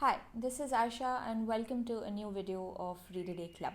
Hi, this is Aisha and welcome to a new video of Read a Day Club.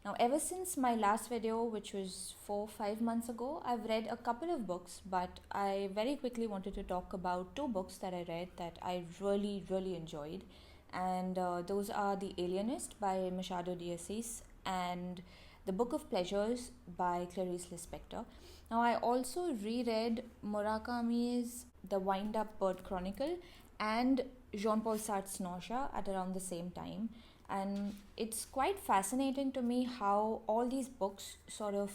Now, ever since my last video, which was 4-5 months ago, I've read a couple of books, but I very quickly wanted to talk about two books that I read that I really enjoyed. And those are The Alienist by Machado de Assis and The Book of Pleasures by Clarice Lispector. Now, I also reread Murakami's The Wind-Up Bird Chronicle and Jean-Paul Sartre's Nausea at around the same time. And it's quite fascinating to me how all these books sort of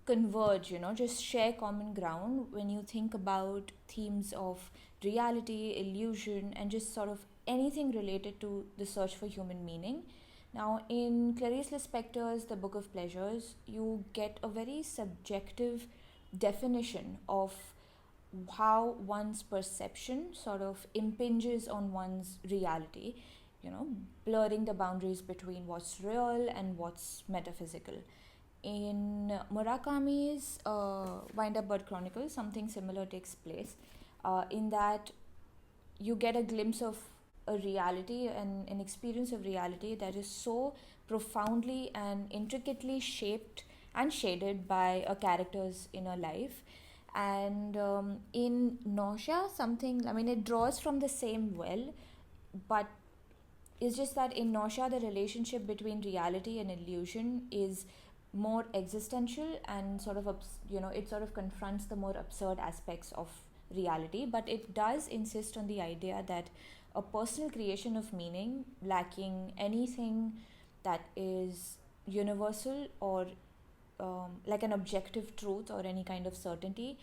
converge, just share common ground when you think about themes of reality, illusion, and just sort of anything related to the search for human meaning. Now, in Clarice Lispector's The Book of Pleasures, you get a very subjective definition of how one's perception sort of impinges on one's reality, blurring the boundaries between what's real and what's metaphysical. In Murakami's Wind Up Bird Chronicle, something similar takes place, in that you get a glimpse of a reality and an experience of reality that is so profoundly and intricately shaped and shaded by a character's inner life. And in Nausea, it draws from the same well, but it's just that in Nausea, the relationship between reality and illusion is more existential and it sort of confronts the more absurd aspects of reality, but it does insist on the idea that a personal creation of meaning, lacking anything that is universal or like an objective truth or any kind of certainty,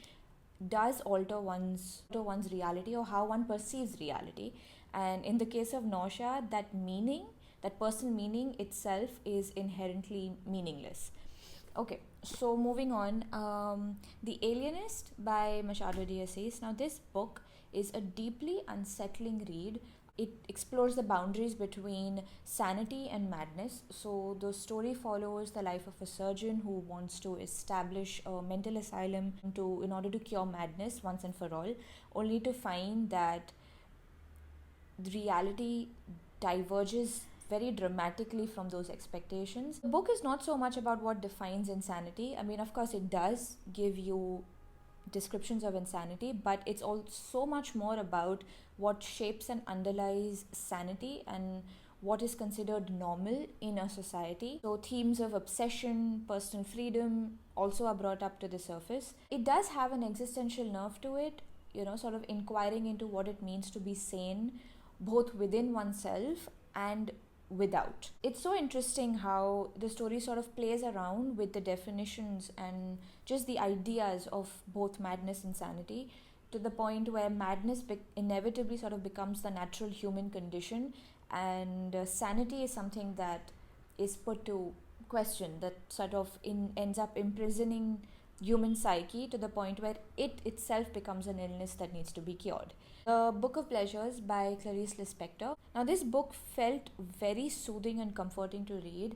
does alter one's reality or how one perceives reality. And in the case of Nausea, that personal meaning itself is inherently meaningless. Okay, so moving on, The Alienist by Machado de Assis. Now, this book is a deeply unsettling read. It explores the boundaries between sanity and madness. So the story follows the life of a surgeon who wants to establish a mental asylum in order to cure madness once and for all, only to find that reality diverges very dramatically from those expectations. The book is not so much about what defines insanity. I mean, of course, it does give you descriptions of insanity, but it's also much more about what shapes and underlies sanity and what is considered normal in a society. So themes of obsession, personal freedom also are brought up to the surface. It does have an existential nerve to it, sort of inquiring into what it means to be sane, both within oneself and without. It's so interesting how the story sort of plays around with the definitions and just the ideas of both madness and sanity, to the point where madness inevitably sort of becomes the natural human condition, and sanity is something that is put to question, that sort of ends up imprisoning human psyche to the point where it itself becomes an illness that needs to be cured. The Book of Pleasures by Clarice Lispector. Now, this book felt very soothing and comforting to read.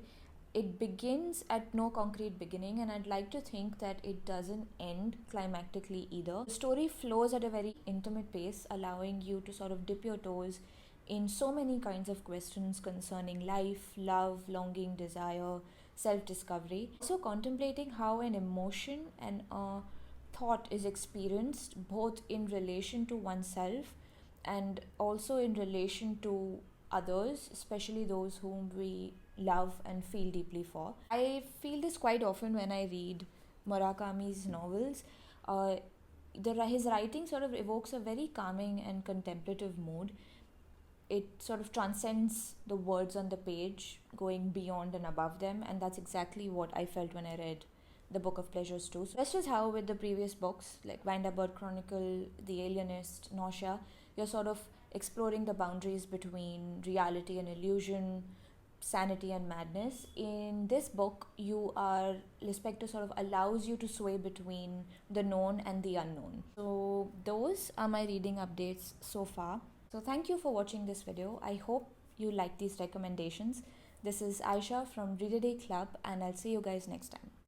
It begins at no concrete beginning, and I'd like to think that it doesn't end climactically either. The story flows at a very intimate pace, allowing you to sort of dip your toes in so many kinds of questions concerning life, love, longing, desire, self-discovery. Also contemplating how an emotion and a thought is experienced both in relation to oneself and also in relation to others, especially those whom we love and feel deeply for. I feel this quite often when I read Murakami's novels. His writing sort of evokes a very calming and contemplative mood. It sort of transcends the words on the page, going beyond and above them, and that's exactly what I felt when I read The Book of Pleasures too. So just as how with the previous books like Wind Up Bird Chronicle, The Alienist, Nausea, you're sort of exploring the boundaries between reality and illusion, sanity and madness. In this book, Lispector sort of allows you to sway between the known and the unknown. So those are my reading updates so far. So thank you for watching this video. I hope you like these recommendations. This is Aisha from Read a Day Club, and I'll see you guys next time.